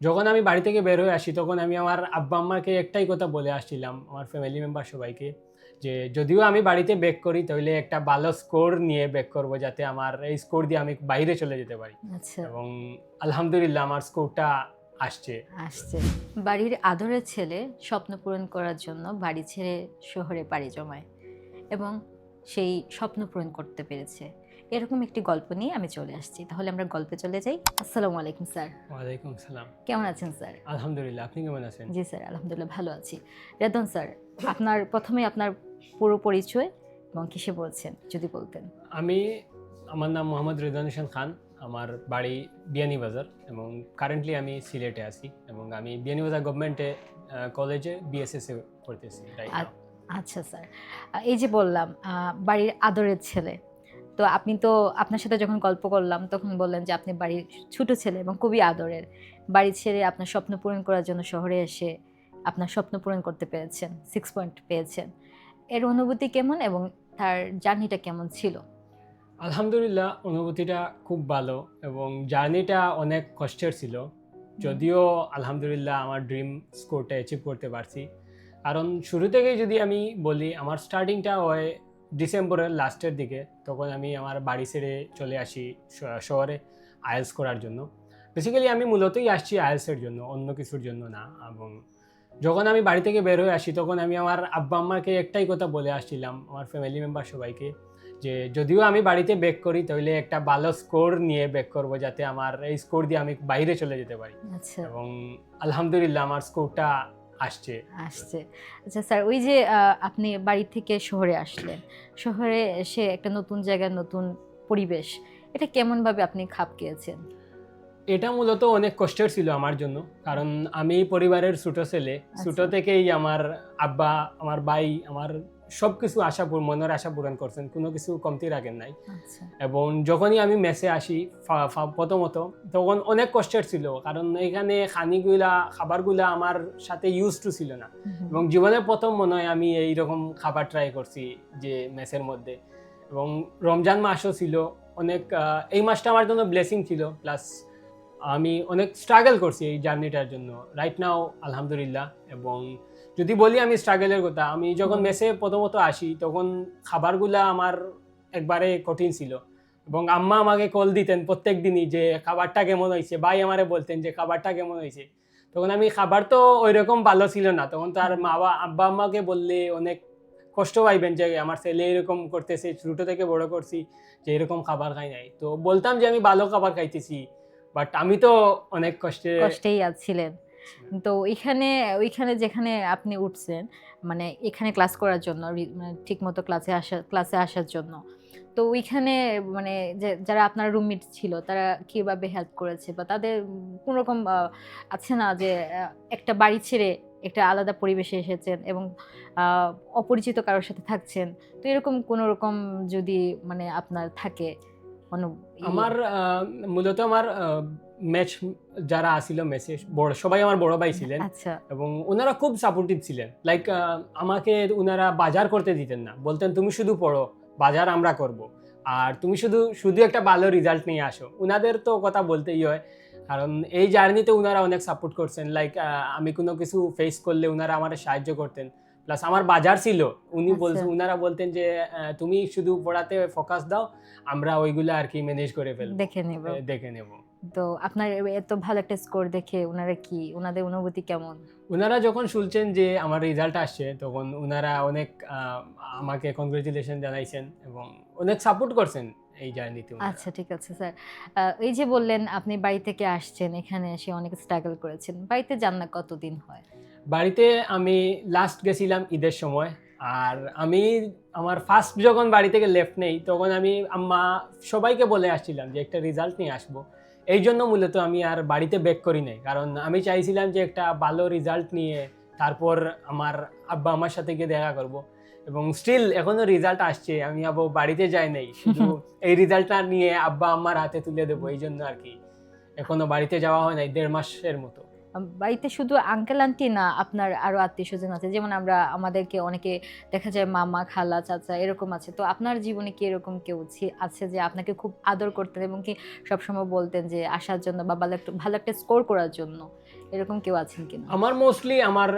যখন আমি বাড়ি থেকে বের হয়ে আসি তখন আমি আমার আব্বা আম্মাকে একটাই কথা বলে আসছিলাম, আমার ফ্যামিলি মেম্বার সবাইকে, যে যদিও আমি বাড়িতে ব্যাক করি তাহলে একটা ভালো স্কোর নিয়ে ব্যাক করব, যাতে আমার এই স্কোর দিয়ে আমি বাইরে চলে যেতে পারি। আচ্ছা, এবং আলহামদুলিল্লাহ আমার স্কোরটা আসছে। আসছে। বাড়ির আদরের ছেলে স্বপ্ন পূরণ করার জন্য বাড়ি ছেড়ে শহরে পাড়ি জমায় এবং সেই স্বপ্ন পূরণ করতে পেরেছে। এরকম একটি গল্প নিয়ে আমি চলে আসছি। তাহলে আমরা গল্পে চলে যাই। আসসালামু আলাইকুম স্যার। ওয়ালাইকুম সালাম। কেমন আছেন স্যার? আলহামদুলিল্লাহ, আপনি কেমন আছেন? জি স্যার, আলহামদুলিল্লাহ ভালো আছি। রেদন স্যার, প্রথমেই আপনার পুরো পরিচয় এবং কিসে বলছেন যদি বলতেন। আমি আমার নাম মোহাম্মদ রেদওয়ান হোসেন খান। আমার বাড়ি বিয়ানীবাজার এবং কারেন্টলি আমি সিলেটে আছি এবং আমি বিয়ানীবাজার গভর্নমেন্টে কলেজে বিএসএস এ পড়তেছি রাইট নাও। আ- আচ্ছা স্যার, এই যে বললাম বাড়ির আদরের ছেলে, তো আপনি তো আপনার সাথে যখন গল্প করলাম তখন বললেন যে আপনি বাড়ির ছোট ছেলে এবং খুবই আদরের। বাড়ি ছেড়ে আপনার স্বপ্ন পূরণ করার জন্য শহরে এসে আপনার স্বপ্ন পূরণ করতে পেরেছেন, 6 পয়েন্ট পেয়েছেন। এর অনুভূতি কেমন এবং তার জার্নিটা কেমন ছিল? আলহামদুলিল্লাহ, অনুভূতিটা খুব ভালো এবং জার্নিটা অনেক কষ্টের ছিল। যদিও আলহামদুলিল্লাহ আমার ড্রিম স্কোরটা অ্যাচিভ করতে পারছি। কারণ শুরু থেকেই যদি আমি বলি, আমার স্টার্টিংটা হয় ডিসেম্বরের লাস্টের দিকে। তখন আমি আমার বাড়ি ছেড়ে চলে আসি শহরে আইএলস করার জন্য। বেসিক্যালি আমি মূলতই আসছি আইএলসের জন্য, অন্য কিছুর জন্য না। এবং যখন আমি বাড়ি থেকে বের হয়ে আসি তখন আমি আমার আব্বা আম্মাকে একটাই কথা বলে আসছিলাম, আমার ফ্যামিলি মেম্বার সবাইকে, যে যদিও আমি বাড়িতে ব্যাক করি তাহলে একটা ভালো স্কোর নিয়ে ব্যাক করব, যাতে আমার এই স্কোর দিয়ে আমি বাইরে চলে যেতে পারি। আচ্ছা, এবং আলহামদুলিল্লাহ আমার স্কোরটা আসছে। আসছে। আচ্ছা স্যার, ওই যে আপনি বাড়ি থেকে শহরে আসলেন। শহরে এসে একটা নতুন জায়গায় নতুন পরিবেশ। এটা কেমনভাবে আপনি খাপ খেয়েছেন? এটা মূলত অনেক কষ্টের ছিল আমার জন্য, কারণ আমি পরিবারের ছোট ছেলে। ছোট আচ্ছা, থেকেই আমার আব্বা, আমার ভাই আমার সব কিছু মনের আশা পূরণ করছেন, কোনো কিছু কমতি রাখেন নাই। আচ্ছা। এবং যখনই আমি মেসে আসি প্রথমত, তখন অনেক কষ্টের ছিল, কারণ এখানে খাবারগুলা আমার সাথে ইউজ টু ছিল না। হুম, হুম। এবং জীবনে প্রথম মনে হয় আমি এইরকম খাবার ট্রাই করছি যে মেসের মধ্যে। এবং রমজান মাসও ছিল, অনেক এই মাসটা আমার জন্য ব্লেসিং ছিল। প্লাস আমি অনেক স্ট্রাগল করছি এই জার্নিটার জন্য রাইট নাও আলহামদুলিল্লাহ। এবং যদি বলি আমি স্ট্রাগলের কথা, আমি যখন বলুন। মেসে প্রথমত আসি তখন খাবারগুলা আমার একবারে কঠিন ছিল। এবং আম্মা আমাকে কল দিতেন প্রত্যেক দিনই যে খাবারটা কেমন হয়েছে, ভাই আমারে বলতেন যে খাবারটা কেমন হয়েছে। তখন আমি খাবার তো ওই রকম ভালো ছিল না, তখন তার আব্বা আম্মাকে বললে অনেক কষ্ট পাইবেন যে আমার ছেলে এরকম করতেছে, ছোট থেকে বড় করছি যে এরকম খাবার খাই নাই। তো বলতাম যে আমি ভালো খাবার খাইতেছি, বাট আমি তো অনেক কষ্টে কষ্টেই ছিলেন। ছিলাম। তো ওইখানে যেখানে আপনি উঠছেন, মানে এখানে ক্লাস করার জন্য মানে ঠিকমতো ক্লাসে আসার জন্য। তো ওইখানে মানে যারা আপনার রুমমেট ছিল তারা কিভাবে হেল্প করেছে? বা তাদের কোন রকম আছে না যে একটা বাড়ি ছেড়ে একটা আলাদা পরিবেশে এসেছেন এবং আ অপরিচিত কারো সাথে থাকছেন। তো এরকম কোন রকম যদি মানে আপনার থাকে অনু ইয়ে আমার মূলত আমার ম্যাচ যারা আসিল মেসে বড় সবাই আমার বড় ভাই ছিলেন। আচ্ছা, এবং উনারা খুব সাপোর্টিভ ছিলেন। লাইক আমাকে উনারা বাজার করতে দিতেন না। বলতেন তুমি শুধু পড়ো, বাজার আমরা করব। আর তুমি শুধু একটা ভালো রেজাল্ট নিয়ে আসো। উনাদের তো কথা বলতেই হয়। কারণ এই জার্নিতে উনারা অনেক সাপোর্ট করছেন। লাইক আমি কোনো কিছু ফেস করলে উনারা আমারে সাহায্য করতেন। প্লাস আমার বাজার ছিল। আচ্ছা। উনারা বলতেন যে তুমি শুধু পড়াতে ফোকাস দাও। আমরা ওইগুলা আরকি ম্যানেজ করে ফেলবো। দেখে নেব। দেখে নেব। তো আপনার এত ভালো একটা স্কোর দেখে উনাদের অনুভূতি কেমন? উনারা যখন শুনছেন যে আমার রেজাল্ট আসছে, তখন উনারা অনেক আমাকে কংগ্রাচুলেশন জানাইছেন এবং অনেক সাপোর্ট করছেন এই জার্নিতে উনারা। আচ্ছা, ঠিক আছে স্যার। এই যে বললেন আপনি বাড়ি থেকে আসছেন, এখানে এসে অনেক স্ট্রাগল করেছেন। বাড়িতে যান না কতদিন হয়? বাড়িতে আমি লাস্ট গেছিলাম ঈদের সময়। আর আমি আমার ফার্স্ট যখন বাড়ি থেকে লেফট নেই, তখন আমি আম্মা সবাইকে বলে আসছিলাম যে একটা রেজাল্ট নিয়ে আসবো। এইজন্য মূলত আমি আর বাড়িতে ব্যাক করি নাই। কারণ আমি চাইছিলাম যে একটা ভালো রেজাল্ট নিয়ে তারপর আমার আব্বা আম্মার সাথে গিয়ে দেখা করব। এবং স্টিল এখনো রেজাল্ট আসছে। আমি আবার বাড়িতে যাই নাই। শুধু এই রেজাল্টটা নিয়ে আব্বা আম্মার হাতে তুলে দেবো এইজন্য আরকি। এখনো বাড়িতে যাওয়া হয় নাই ১.৫ মাসের মতো। বাড়িতে শুধু আঙ্কেল আন্টি না, আপনার আরো আত্মীয় স্বজন আছে, যেমন আমাদেরকে অনেকে দেখা যায় মামা খালা চাচা এরকম আছে, তো আপনার জীবনে কি এরকম কেউ আছে যে আপনাকে খুব আদর করতেন এবং কি সবসময় বলতেন যে আসার জন্য বা ভালো একটা স্কোর করার জন্য, এরকম কেউ আছেন কিনা? আমার মোস্টলি আমার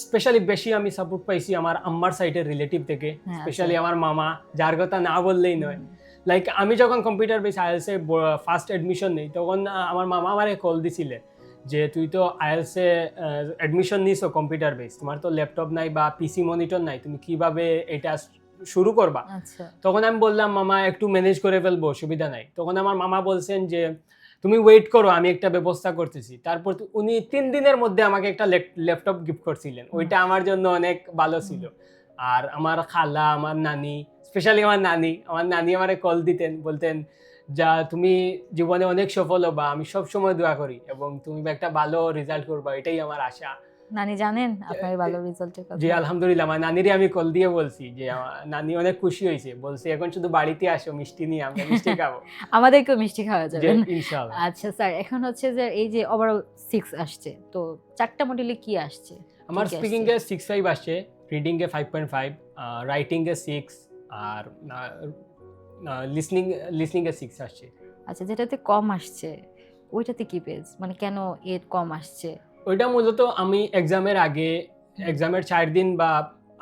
স্পেশালি বেশি আমি সাপোর্ট পাইছি আমার আম্মার সাইডের রিলেটিভ থেকে, হ্যাঁ, স্পেশালি আচ্ছা। আমার মামা, যার কথা না বললেই নয়। লাইক আমি যখন কম্পিউটার বেস আইএলসে ফার্স্ট অ্যাডমিশন নেই, তখন আমার মামা আমারে কল দিছিলেন যে তুই তো আইএলসে অ্যাডমিশন নিছো কম্পিউটার বেস, তোমার তো ল্যাপটপ নাই বা পিসি মনিটর নাই, তুমি কিভাবে এটা শুরু করবা? আচ্ছা। তখন আমি বললাম মামা একটু ম্যানেজ করে ফেলবো, অসুবিধা নাই। তখন আমার মামা বলছেন যে তুমি ওয়েট করো, আমি একটা ব্যবস্থা করতেছি। তারপর উনি 3 দিনের মধ্যে আমাকে একটা ল্যাপটপ গিফট করছিলেন, ওইটা আমার জন্য অনেক ভালো ছিল। আর আমার খালা, আমার নানি, স্পেশালি আমার নানি আমারে কল দিতেন, বলতেন যা তুমি জীবনে অনেক সফল হবা, আমি সব সময় দোয়া করি এবং তুমি একটা ভালো রেজাল্ট করবা, এটাই আমার আশা। নানি জানেন আপনার এই ভালো রেজাল্টের কথা? জি আলহামদুলিল্লাহ, আমার নানিরে আমি কল দিয়ে বলছি যে আমার নানি অনেক খুশি হয়েছে, বলছে এখন শুধু বাড়িতে আসো, মিষ্টি নিয়ে, আমরা মিষ্টি খাবো। আমাদেরকেও মিষ্টি খাওয়া যে যাবে। ইনশাআল্লাহ। আচ্ছা স্যার, এখন হচ্ছে যে এই যে ওভারঅল 6 আসছে, তো 4টা মডেলে কি আসছে? আমার কি কি স্পিকিং আসছে? এ 6.5 আসছে, রিডিং এ 5.5, রাইটিং এ 6, আর লিসনিং এ 6 আসছে। আচ্ছা, যেটাতে কম আসছে ওইটাতে কি পেয়েছে, মানে কেন এর কম আসছে? ওইটা মূলত আমি এক্সামের 4 দিন বা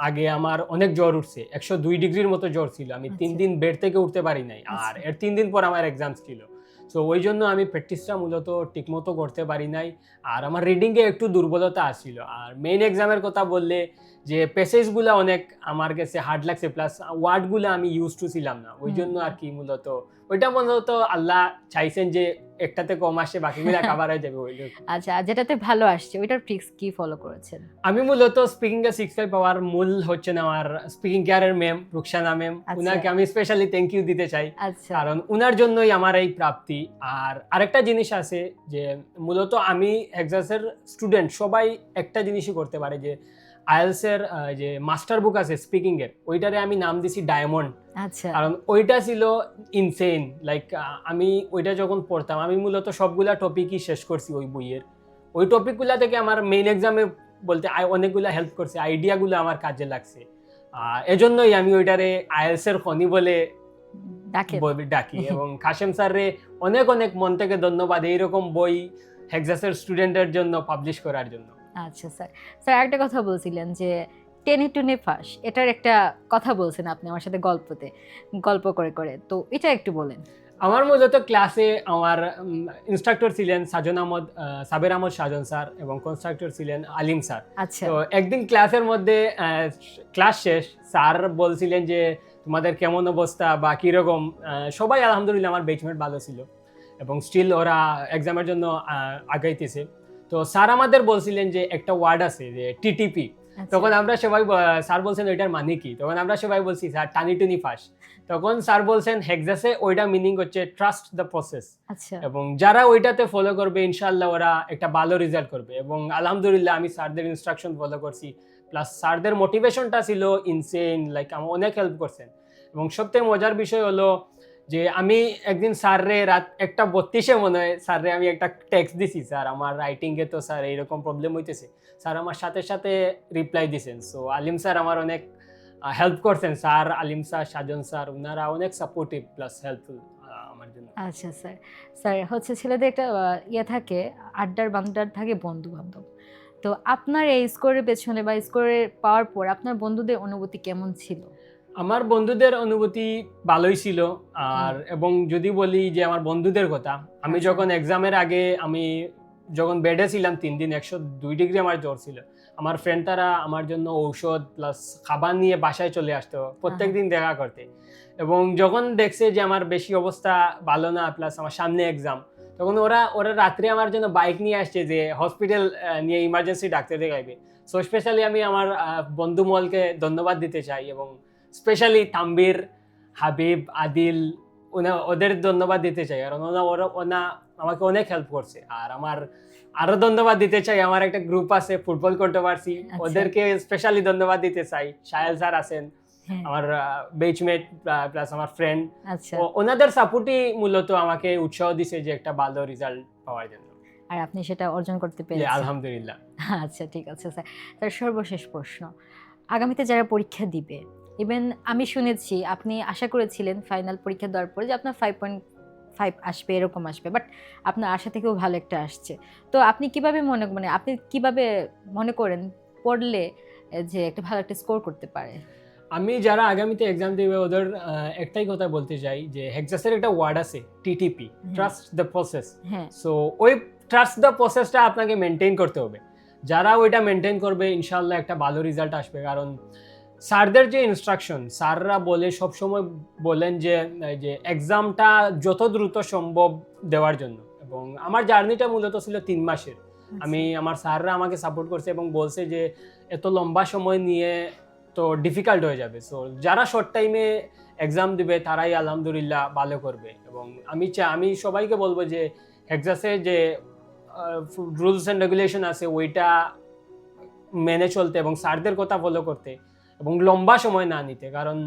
আগে আমার অনেক জ্বর উঠছে, 102 ডিগ্রির মতো জ্বর ছিল, আমি 3 আচ্ছা। দিন বেড থেকে উঠতে পারি নাই। আর আচ্ছা। এর 3 দিন পর আমার এক্সাম ছিল, সো ওই জন্য আমি প্র্যাকটিসটা মূলত ঠিকমতো করতে পারি নাই। আর আমার রিডিংয়ে একটু দুর্বলতা আসছিল। আর মেইন এক্সামের কথা বললে যে প্যাসেজগুলো অনেক আমার কাছে হার্ড লাগছে, প্লাস ওয়ার্ডগুলো আমি ইউজ টু ছিলাম না, ওই জন্য আর কি মূলত ওইটা মূলত আল্লাহ চাইছেন যে একটাতে কম আসে, বাকিগুলো কভার হয়ে যাবে। আচ্ছা, আর যেটাতে ভালো আসছে ওইটার ট্রিক্স কি ফলো করেছেন? আমি মূলত স্পিকিং এ 6.5 পাওয়ার মূল হচ্ছে না আমার স্পিকিং কেয়ারের ম্যাম রুকসানা ম্যাম, আচ্ছা। উনাকে আমি স্পেশালি থ্যাংক ইউ দিতে চাই, আচ্ছা। কারণ উনার জন্যই আমার এই প্রাপ্তি। আর আরেকটা জিনিস আছে যে মূলত আমি এক্সাসের স্টুডেন্ট সবাই একটা জিনিসই করতে পারে, যে আইএলস এর যে মাস্টার বুক আছে স্পিকিং এর, ওইটারে আমি নাম দিছি ডায়মন্ড। আচ্ছা। কারণ ওইটা ছিল ইনসেন, লাইক আমি ওইটা যখন পড়তাম আমি মূলত সবগুলা টপিকই শেষ করছি ওই বইয়ের। ওই টপিকগুলা থেকে আমার মেইন এক্সামে বলতে অনেকগুলা হেল্প করছে, আইডিয়াগুলো আমার কাজে লাগছে। এজন্যই আমি ওইটারে আইএলস এর খনি বলে ডাকি এবং কাশেম স্যাররে অনেক অনেক মন থেকে ধন্যবাদ এইরকম বই হেক্সাসের স্টুডেন্টের জন্য পাবলিশ করার জন্য। আচ্ছা স্যার, স্যার একটা কথা বলছিলেন যে টেনে টুনে ফাঁস, এটার একটা কথা বলছেন আপনি আমার সাথে গল্প করে করে, তো এটা একটু বলেন। আমার মূলত ক্লাসে আমার ইনস্ট্রাক্টর ছিলেন সাবের আহমদ সাজন স্যার এবং কনস্ট্রাক্টর ছিলেন আলিম স্যার। আচ্ছা। তো একদিন ক্লাসের মধ্যে ক্লাস শেষ, স্যার বলছিলেন যে তোমাদের কেমন অবস্থা বা কীরকম। সবাই আলহামদুলিল্লাহ আমার বেচমেট ভালো ছিল এবং স্টিল ওরা এক্সামের জন্য আগাইতেছে। তো স্যার আমাদের বলছিলেন যে একটা ওয়ার্ড আছে যে টিটিপি। তখন আমরা সবাই স্যার বলছেন ওইটার মানে কি, তখন আমরা সবাই বলছি স্যার টানি টুনি ফাঁস। তখন স্যার বলছেন হেক্সাসে ওইটা মিনিং হচ্ছে ট্রাস্ট দ্য প্রসেস, এবং যারা ওইটাতে ফলো করবে ইনশাআল্লাহ ওরা একটা ভালো রেজাল্ট করবে। এবং আলহামদুলিল্লাহ আমি স্যারদের ইনস্ট্রাকশন ফলো করছি, প্লাস স্যারদের মোটিভেশনটা ছিল ইনসেন, লাইক আমার অনেক হেল্প করছেন। এবং সবথেকে মজার বিষয় হলো যে আমি একদিন স্যাররে রাত 1:32 মনে হয় স্যাররে আমি একটা টেক্সট দিছি, স্যার আমার রাইটিংয়ে তো স্যার এইরকম প্রবলেম হইতেছে। স্যার আমার সাথে সাথে রিপ্লাই দিছেন। সো আলিম স্যার আমার অনেক হেল্প করছেন, স্যার আলিম স্যার সাজন স্যার ওনারা অনেক সাপোর্টিভ প্লাস হেল্পফুল আমার জন্য। আচ্ছা স্যার, স্যার হচ্ছে ছেলেদের একটা থাকে, আড্ডার বান্দার থাকে বন্ধু বান্ধব, তো আপনার এই স্কোরের পেছনে বা স্কোরে পাওয়ার পর আপনার বন্ধুদের অনুভূতি কেমন ছিল? আমার বন্ধুদের অনুভূতি ভালোই ছিল। আর এবং যদি বলি যে আমার বন্ধুদের কথা, আমি যখন এক্সামের আগে আমি যখন বেডে ছিলাম 3 দিন 102 ডিগ্রি আমার জ্বর ছিল, আমার ফ্রেন্ড তারা আমার জন্য ঔষধ প্লাস খাবার নিয়ে বাসায় চলে আসতো প্রত্যেক দিন দেখা করতে। এবং যখন দেখছে যে আমার বেশি অবস্থা ভালো না প্লাস আমার সামনে এক্সাম, তখন ওরা রাত্রে আমার জন্য বাইক নিয়ে আসছে যে হসপিটাল নিয়ে ইমার্জেন্সি ডাক্তার দেখাইবে। সো স্পেশালি আমি আমার বন্ধু মলকে ধন্যবাদ দিতে চাই, এবং স্পেশালি তাম্বির, হাবিব, আদিল, ওদের ধন্যবাদ দিতে চাই, কারণ ওনা আমাকে অনেক হেল্প করছে। আর আমার আরো ধন্যবাদ দিতে চাই, আমার একটা গ্রুপ আছে ফুটবল কন্ট্রোভার্সি, ওদেরকে স্পেশালি ধন্যবাদ দিতে চাই। সাহেল স্যার আছেন আমার বেচমেট প্লাস আমার ফ্রেন্ড, ওনাদের সাপোর্টই মূলত আমাকে উৎসাহ দিছে যে একটা ভালো রেজাল্ট পাওয়ার জন্য। আর আপনি সেটা অর্জন করতে জি, পেরেছেন। আলহামদুলিল্লাহ। আচ্ছা, ঠিক আছে স্যার। তার সর্বশেষ প্রশ্ন, আগামীতে যারা পরীক্ষা দিবে, ইভেন আমি শুনেছি আপনি আশা করেছিলেন ফাইনাল পরীক্ষা দেওয়ার পরে যে আপনার 5.5 আসবে, এরকম আসবে, বাট আপনার আশা থেকেও ভালো একটা আসছে। তো আপনি কিভাবে মানে আপনি কিভাবে মনে করেন পড়লে যে একটা ভালো একটা স্কোর করতে পারে? আমি যারা আগামীতে এক্সাম দিবে ওদের একটাই কথা বলতে চাই যে হেক্সাসের একটা ওয়ার্ড আছে টিটিপি, ট্রাস্ট দ্য প্রসেস। হ্যাঁ, সো ওই ট্রাস্ট দ্য প্রসেসটা আপনাকে মেনটেন করতে হবে। যারা ওইটা মেনটেন করবে ইনশাআল্লাহ একটা ভালো রেজাল্ট আসবে। কারণ স্যারদের যে ইনস্ট্রাকশন, স্যাররা বলে সবসময় বলেন যে যে এক্সামটা যত দ্রুত সম্ভব দেওয়ার জন্য। এবং আমার জার্নিটা মূলত ছিল 3 মাসের। আমি আমার স্যাররা আমাকে সাপোর্ট করছে এবং বলছে যে এত লম্বা সময় নিয়ে তো ডিফিকাল্ট হয়ে যাবে। সো যারা শর্ট টাইমে এক্সাম দিবে তারাই আলহামদুলিল্লাহ ভালো করবে। এবং আমি সবাইকে বলবো যে হেক্সাসে যে রুলস অ্যান্ড রেগুলেশন আছে ওইটা মেনে চলতে এবং স্যারদের কথা ফলো করতে এবং লম্বা সময় না নিতে। কারণ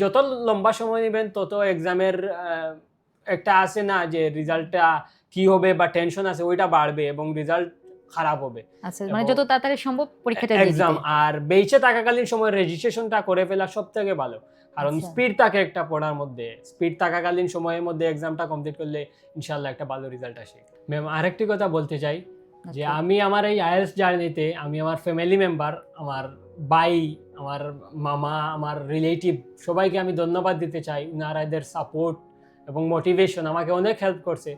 যত লম্বা সময় নেবেন তত এক্সামের একটা আছে না যে রেজাল্টটা কি হবে বা টেনশন আছে ওইটা বাড়বে এবং রেজাল্ট খারাপ হবে। আচ্ছা, মানে যত তাড়াতাড়ি সম্ভব পরীক্ষাটা দিয়ে এক্সাম দিতে। আর বেঁচে থাকাকালীন সময় রেজিস্ট্রেশনটা করে ফেলা সবথেকে ভালো। কারণ আচ্ছা। স্পিড থাকে একটা পড়ার মধ্যে, স্পিড থাকাকালীন সময়ের মধ্যে এক্সামটা কমপ্লিট করলে ইনশাআল্লাহ একটা ভালো রেজাল্ট আসে। ম্যাম আরেকটি কথা বলতে চাই যে আচ্ছা। আমি আমার এই আইএলটিএস জার্নিতে আমি আমার ফ্যামিলি মেম্বার, আমার ভাই, আমার মামা, আমার রিলেটিভ সবাইকে আমি ধন্যবাদ দিতে চাই। উনারা এদের সাপোর্ট এবং মোটিভেশন আমাকে অনেক হেল্প করছে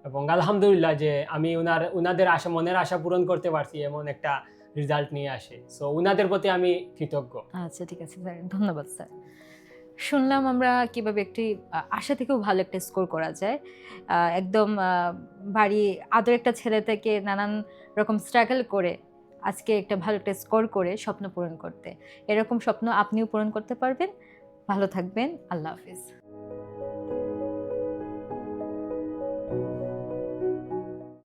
এবং আলহামদুলিল্লাহ যে আমি উনাদের মনের আশা পূরণ করতে পারছি এমন একটা রেজাল্ট নিয়ে আসে। সো উনাদের প্রতি আমি কৃতজ্ঞ। আচ্ছা, ঠিক আছে স্যার, ধন্যবাদ স্যার। শুনলাম আমরা কিভাবে একটি আশা থেকেও ভালো একটা স্কোর করা যায়। একদম বাড়ি আদর একটা ছেলে থেকে নানান রকম স্ট্রাগল করে আজকে একটা ভালো একটা স্কোর করে স্বপ্ন পূরণ করতে। এরকম স্বপ্ন আপনিও পূরণ করতে পারবেন। ভালো থাকবেন। আল্লাহ হাফেজ।